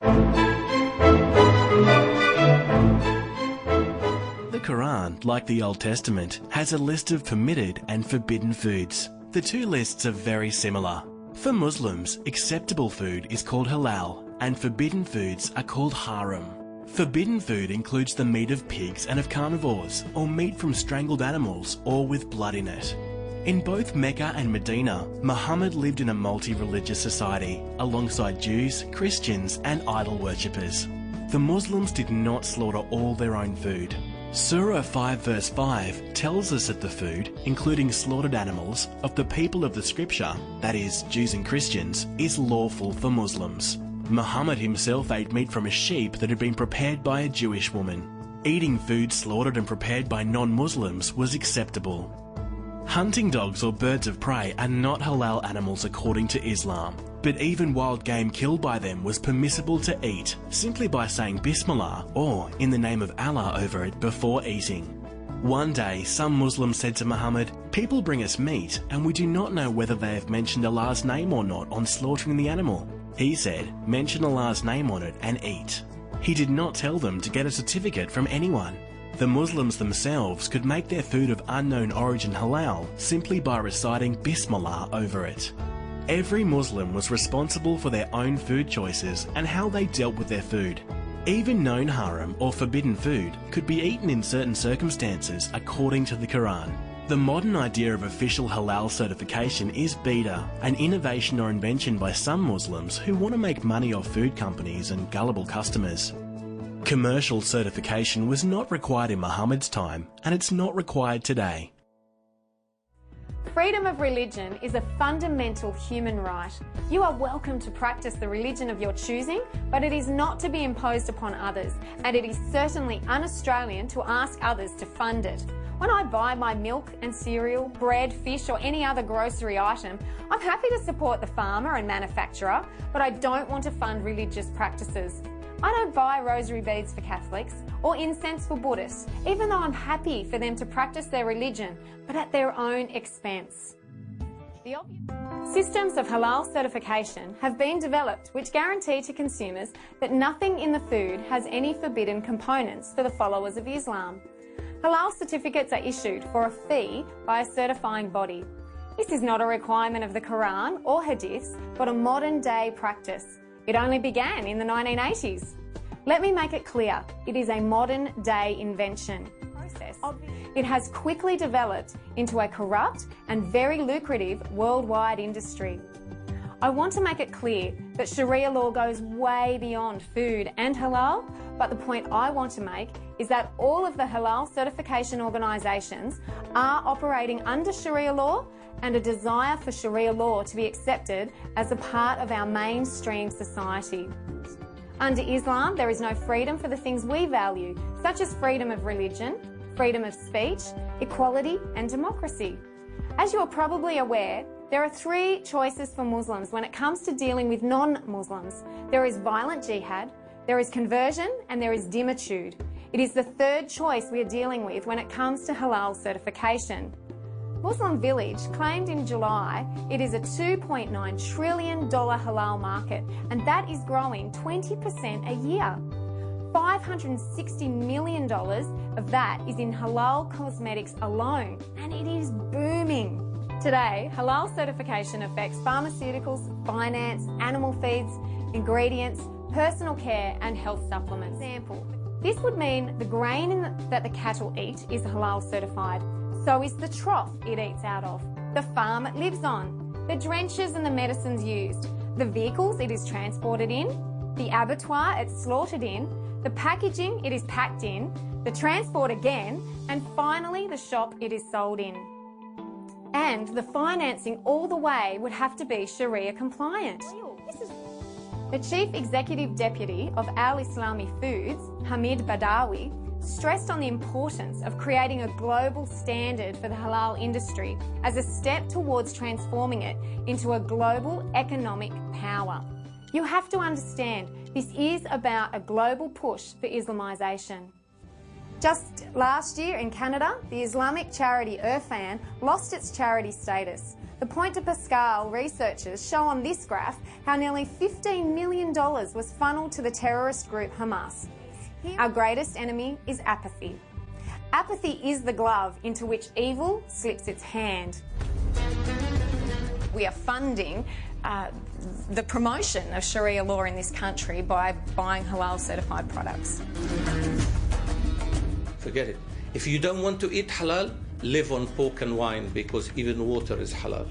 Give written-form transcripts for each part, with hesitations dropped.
The Quran, like the Old Testament, has a list of permitted and forbidden foods. The two lists are very similar. For Muslims, acceptable food is called halal, and forbidden foods are called haram. Forbidden food includes the meat of pigs and of carnivores, or meat from strangled animals, or with blood in it. In both Mecca and Medina, Muhammad lived in a multi-religious society, alongside Jews, Christians, and idol worshippers. The Muslims did not slaughter all their own food. Surah 5 verse 5 tells us that the food, including slaughtered animals, of the people of the scripture, that is, Jews and Christians, is lawful for Muslims. Muhammad himself ate meat from a sheep that had been prepared by a Jewish woman. Eating food slaughtered and prepared by non-Muslims was acceptable. Hunting dogs or birds of prey are not halal animals according to Islam, but even wild game killed by them was permissible to eat simply by saying Bismillah or in the name of Allah over it before eating. One day, some Muslims said to Muhammad, "People bring us meat and we do not know whether they have mentioned Allah's name or not on slaughtering the animal." He said, "Mention Allah's name on it and eat." He did not tell them to get a certificate from anyone. The Muslims themselves could make their food of unknown origin halal simply by reciting Bismillah over it. Every Muslim was responsible for their own food choices and how they dealt with their food. Even known haram or forbidden food could be eaten in certain circumstances according to the Quran. The modern idea of official halal certification is bid'ah, an innovation or invention by some Muslims who want to make money off food companies and gullible customers. Commercial certification was not required in Muhammad's time, and it's not required today. Freedom of religion is a fundamental human right. You are welcome to practice the religion of your choosing, but it is not to be imposed upon others, and it is certainly un-Australian to ask others to fund it. When I buy my milk and cereal, bread, fish or any other grocery item, I'm happy to support the farmer and manufacturer, but I don't want to fund religious practices. I don't buy rosary beads for Catholics or incense for Buddhists, even though I'm happy for them to practice their religion, but at their own expense. Systems of halal certification have been developed which guarantee to consumers that nothing in the food has any forbidden components for the followers of Islam. Halal certificates are issued for a fee by a certifying body. This is not a requirement of the Quran or Hadiths, but a modern day practice. It only began in the 1980s. Let me make it clear, it is a modern day invention. It has quickly developed into a corrupt and very lucrative worldwide industry. I want to make it clear that Sharia law goes way beyond food and halal, but the point I want to make is that all of the halal certification organisations are operating under Sharia law and a desire for Sharia law to be accepted as a part of our mainstream society. Under Islam, there is no freedom for the things we value, such as freedom of religion, freedom of speech, equality and democracy. As you are probably aware, there are three choices for Muslims when it comes to dealing with non-Muslims. There is violent jihad, there is conversion and there is dhimmitude. It is the third choice we are dealing with when it comes to halal certification. Muslim Village claimed in July it is a $2.9 trillion halal market, and that is growing 20% a year. $560 million of that is in halal cosmetics alone, and it is booming. Today, halal certification affects pharmaceuticals, finance, animal feeds, ingredients, personal care and health supplements. Example, this would mean the grain that the cattle eat is halal certified. So is the trough it eats out of, the farm it lives on, the drenches and the medicines used, the vehicles it is transported in, the abattoir it's slaughtered in, the packaging it is packed in, the transport again, and finally the shop it is sold in. And the financing all the way would have to be Sharia compliant. The Chief Executive Deputy of Al Islami Foods, Hamid Badawi, stressed on the importance of creating a global standard for the halal industry as a step towards transforming it into a global economic power. You have to understand, this is about a global push for Islamisation. Just last year in Canada, the Islamic charity Irfan lost its charity status. The The Point de Pascal researchers show on this graph how nearly $15 million was funneled to the terrorist group Hamas. Our greatest enemy is apathy. Apathy is the glove into which evil slips its hand. We are funding the promotion of Sharia law in this country by buying halal certified products. Forget it. If you don't want to eat halal, live on pork and wine, because even water is halal.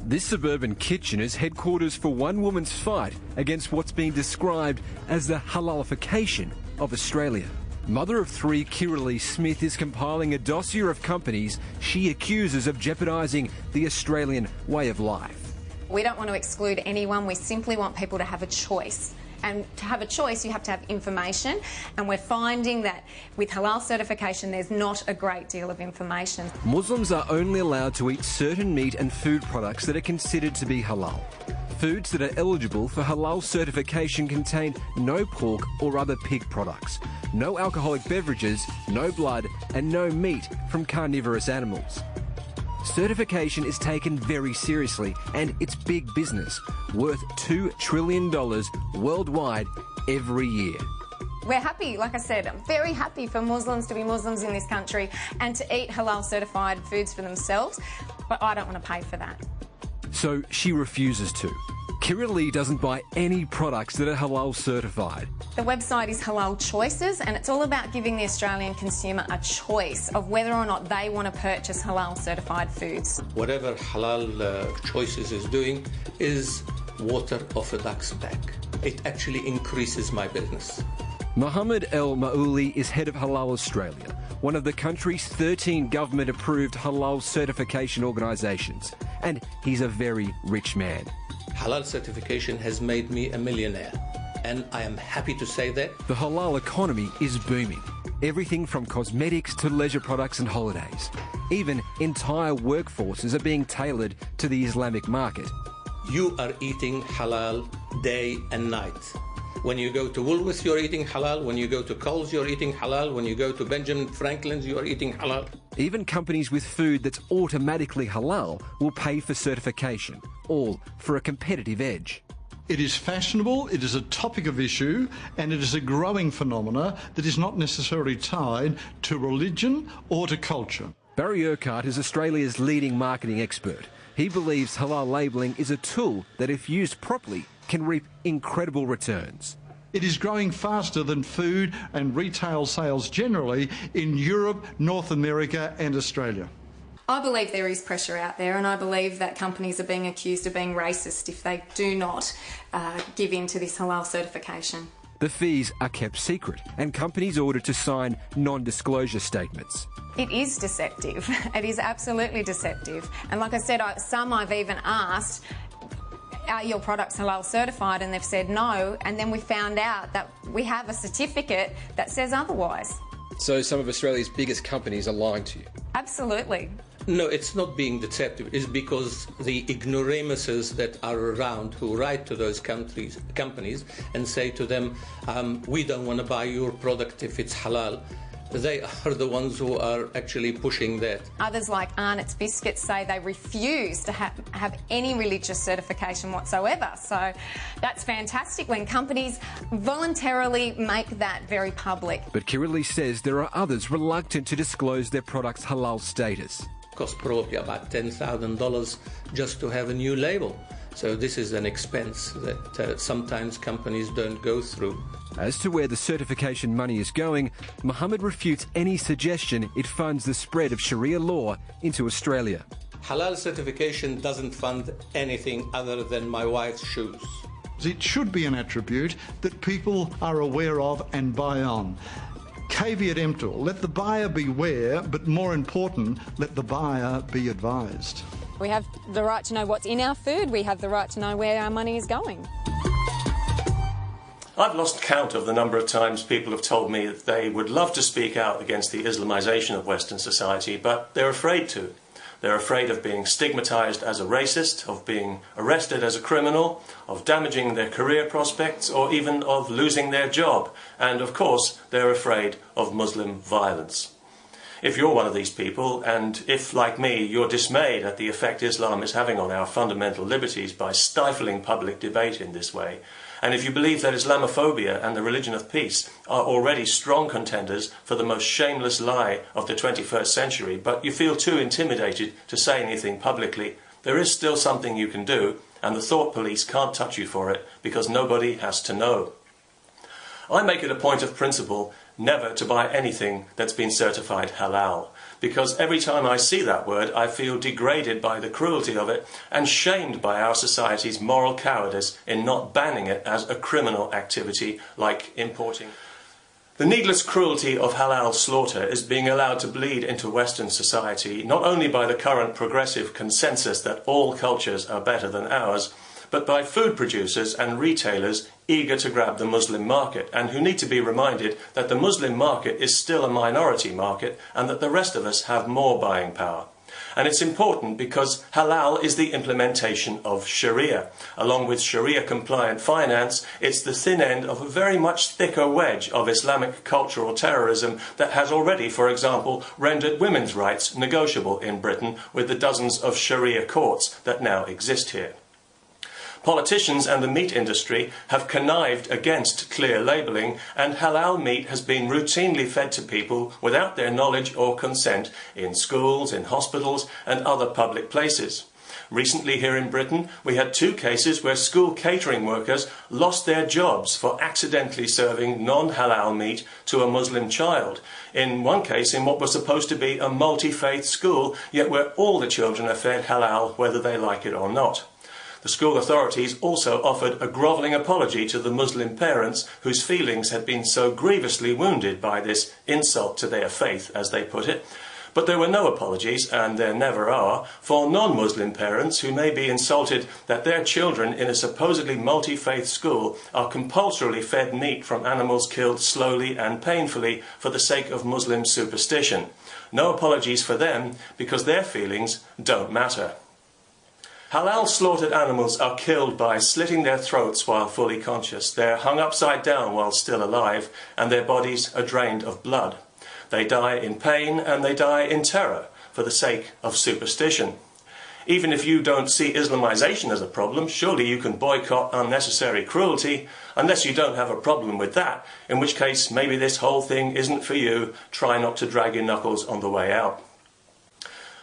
This suburban kitchen is headquarters for one woman's fight against what's being described as the halalification of Australia. Mother of three, Kiralee Smith is compiling a dossier of companies she accuses of jeopardising the Australian way of life. We don't want to exclude anyone, we simply want people to have a choice. And to have a choice, you have to have information, and we're finding that with halal certification there's not a great deal of information. Muslims are only allowed to eat certain meat and food products that are considered to be halal. Foods that are eligible for halal certification contain no pork or other pig products, no alcoholic beverages, no blood and no meat from carnivorous animals. Certification is taken very seriously and it's big business, worth $2 trillion worldwide every year. We're happy, like I said, I'm very happy for Muslims to be Muslims in this country and to eat halal certified foods for themselves, but I don't want to pay for that. So she refuses to. Kiralee doesn't buy any products that are halal certified. The website is Halal Choices, and it's all about giving the Australian consumer a choice of whether or not they want to purchase halal certified foods. Whatever Halal Choices is doing is water off a duck's back. It actually increases my business. Mohammed El Maouli is head of Halal Australia, one of the country's 13 government-approved halal certification organisations. And he's a very rich man. Halal certification has made me a millionaire, and I am happy to say that. The halal economy is booming. Everything from cosmetics to leisure products and holidays. Even entire workforces are being tailored to the Islamic market. You are eating halal day and night. When you go to Woolworths, you're eating halal. When you go to Coles, you're eating halal. When you go to Benjamin Franklin's, you're eating halal. Even companies with food that's automatically halal will pay for certification, all for a competitive edge. It is fashionable, it is a topic of issue, and it is a growing phenomena that is not necessarily tied to religion or to culture. Barry Urquhart is Australia's leading marketing expert. He believes halal labelling is a tool that, if used properly, can reap incredible returns. It is growing faster than food and retail sales generally in Europe, North America and Australia. I believe there is pressure out there, and I believe that companies are being accused of being racist if they do not give in to this halal certification. The fees are kept secret, and companies ordered to sign non-disclosure statements. It is deceptive. It is absolutely deceptive. And like I said, some I've even asked, are your products halal certified? And they've said no, and then we found out that we have a certificate that says otherwise. So some of Australia's biggest companies are lying to you? Absolutely. No, it's not being deceptive. It's because the ignoramuses that are around who write to those companies and say to them, we don't want to buy your product if it's halal. They are the ones who are actually pushing that. Others, like Arnott's Biscuits, say they refuse to have any religious certification whatsoever. So that's fantastic when companies voluntarily make that very public. But Kiralee says there are others reluctant to disclose their product's halal status. It costs probably about $10,000 just to have a new label. So this is an expense that sometimes companies don't go through. As to where the certification money is going, Mohammed refutes any suggestion it funds the spread of Sharia law into Australia. Halal certification doesn't fund anything other than my wife's shoes. It should be an attribute that people are aware of and buy on. Caveat emptor, let the buyer beware, but more important, let the buyer be advised. We have the right to know what's in our food. We have the right to know where our money is going. I've lost count of the number of times people have told me that they would love to speak out against the Islamisation of Western society, but they're afraid to. They're afraid of being stigmatised as a racist, of being arrested as a criminal, of damaging their career prospects, or even of losing their job. And of course, they're afraid of Muslim violence. If you're one of these people, and if, like me, you're dismayed at the effect Islam is having on our fundamental liberties by stifling public debate in this way, and if you believe that Islamophobia and the religion of peace are already strong contenders for the most shameless lie of the 21st century, but you feel too intimidated to say anything publicly, there is still something you can do, and the thought police can't touch you for it because nobody has to know. I make it a point of principle never to buy anything that's been certified halal, because every time I see that word I feel degraded by the cruelty of it and shamed by our society's moral cowardice in not banning it as a criminal activity like importing. The needless cruelty of halal slaughter is being allowed to bleed into Western society not only by the current progressive consensus that all cultures are better than ours, but by food producers and retailers eager to grab the Muslim market, and who need to be reminded that the Muslim market is still a minority market and that the rest of us have more buying power. And it's important because halal is the implementation of Sharia. Along with Sharia-compliant finance, it's the thin end of a very much thicker wedge of Islamic cultural terrorism that has already, for example, rendered women's rights negotiable in Britain with the dozens of Sharia courts that now exist here. Politicians and the meat industry have connived against clear labelling, and halal meat has been routinely fed to people without their knowledge or consent in schools, in hospitals and other public places. Recently here in Britain, we had 2 cases where school catering workers lost their jobs for accidentally serving non-halal meat to a Muslim child. In one case, in what was supposed to be a multi-faith school, yet where all the children are fed halal whether they like it or not. The school authorities also offered a grovelling apology to the Muslim parents whose feelings had been so grievously wounded by this insult to their faith, as they put it. But there were no apologies, and there never are, for non-Muslim parents who may be insulted that their children in a supposedly multi-faith school are compulsorily fed meat from animals killed slowly and painfully for the sake of Muslim superstition. No apologies for them, because their feelings don't matter. Halal slaughtered animals are killed by slitting their throats while fully conscious. They're hung upside down while still alive, and their bodies are drained of blood. They die in pain and they die in terror for the sake of superstition. Even if you don't see Islamization as a problem, surely you can boycott unnecessary cruelty, unless you don't have a problem with that, in which case maybe this whole thing isn't for you. Try not to drag your knuckles on the way out.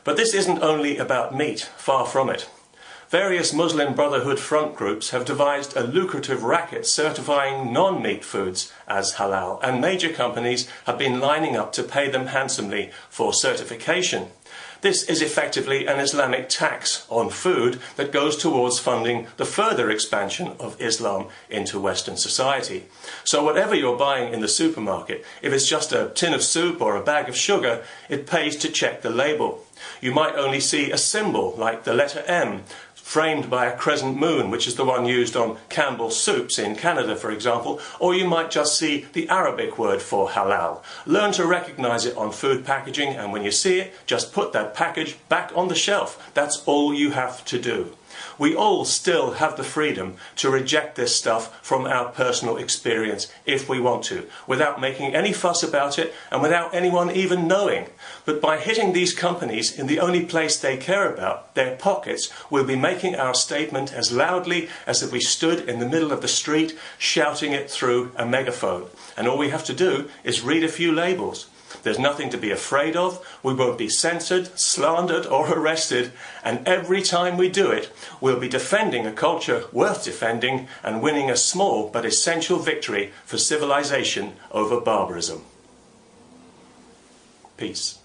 But this isn't only about meat, far from it. Various Muslim Brotherhood front groups have devised a lucrative racket certifying non-meat foods as halal, and major companies have been lining up to pay them handsomely for certification. This is effectively an Islamic tax on food that goes towards funding the further expansion of Islam into Western society. So whatever you're buying in the supermarket, if it's just a tin of soup or a bag of sugar, it pays to check the label. You might only see a symbol like the letter M, framed by a crescent moon, which is the one used on Campbell's soups in Canada, for example, or you might just see the Arabic word for halal. Learn to recognise it on food packaging, and when you see it, just put that package back on the shelf. That's all you have to do. We all still have the freedom to reject this stuff from our personal experience if we want to, without making any fuss about it and without anyone even knowing. But by hitting these companies in the only place they care about, their pockets, we'll be making our statement as loudly as if we stood in the middle of the street shouting it through a megaphone. And all we have to do is read a few labels. There's nothing to be afraid of, we won't be censored, slandered or arrested, and every time we do it, we'll be defending a culture worth defending and winning a small but essential victory for civilization over barbarism. Peace.